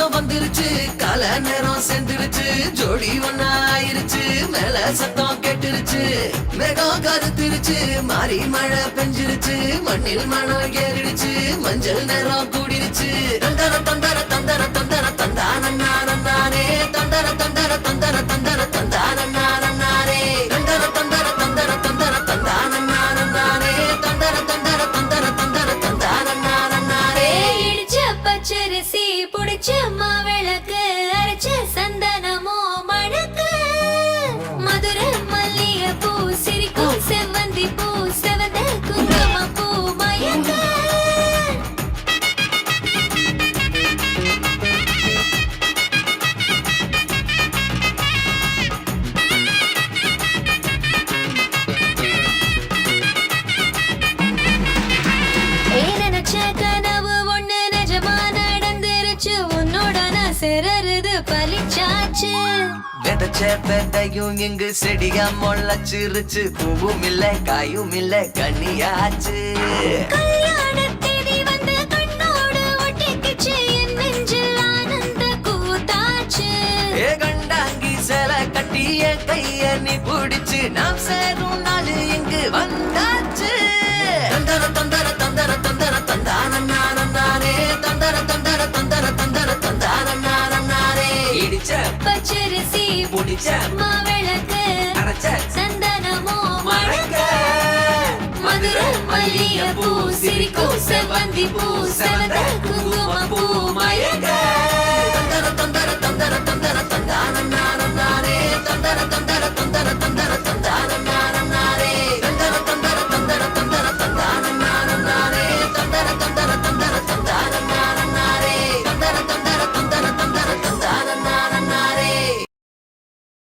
மாசம் வந்துருச்சு கால நேரம் சேர்ந்துருச்சு ஜோடி ஒன்னா ஆயிருச்சு மேல சத்தம் கேட்டுருச்சு மேகம் கருத்துருச்சு மாறி மழை பெஞ்சிருச்சு மண்ணில் மனம் ஏறிடுச்சு மஞ்சள் நேரம் கூடிருச்சு தந்தர தந்தர தந்தர தந்தர தந்தானே தந்தர தந்தர தந்தர தந்தர தந்தானே தந்தர தந்தர தந்தர தந்தர தந்தானே தந்தர தந்தர தந்தர தந்தர தந்தானே இடிச்ச பச்சரிசி புடிச்ச மாவிளக்கு அரைச்ச சந்தனமோ மணக்கு மதுர மல்லிய பூ சிரிக்கும் செவ்வந்தி பூ செவந்த குங்கும பூ மயக்க கனவு ஒண்ணு நிஜமா நடந்துருச்சு உன்னோட நான் சிறருது பலிச்சாச்சு விதைச்ச விதையும் இங்கு செடியா முளைச்சிருச்சு பூவும் இல்ல காயும் இல்ல கனியாச்சு கல்யாண தேதி வந்து கண்ணோடு ஒட்டிக்கிச்சு என் நெஞ்சில் ஆனந்த கூத்தாச்சு ஏ கண்டாங்கி சில கட்டிய கைய நீ பிடிச்சு நாம் சேரும் நாள் இங்கு வந்தாச்சு தந்தர தந்தர தந்தர தந்தர தந்தானே தந்தர தந்தர தந்தர தந்தர தந்தானே இடிச்ச பச்சரிசி புடிச்ச மாவிளக்கு அரைச்ச சந்தனமோ மணக்க மதுர மல்லிய பூ சிரிக்கும் செவ்வந்தி பூ செவந்த குங்கும பூ மயக்க தந்தர தந்தர தந்தர தந்தர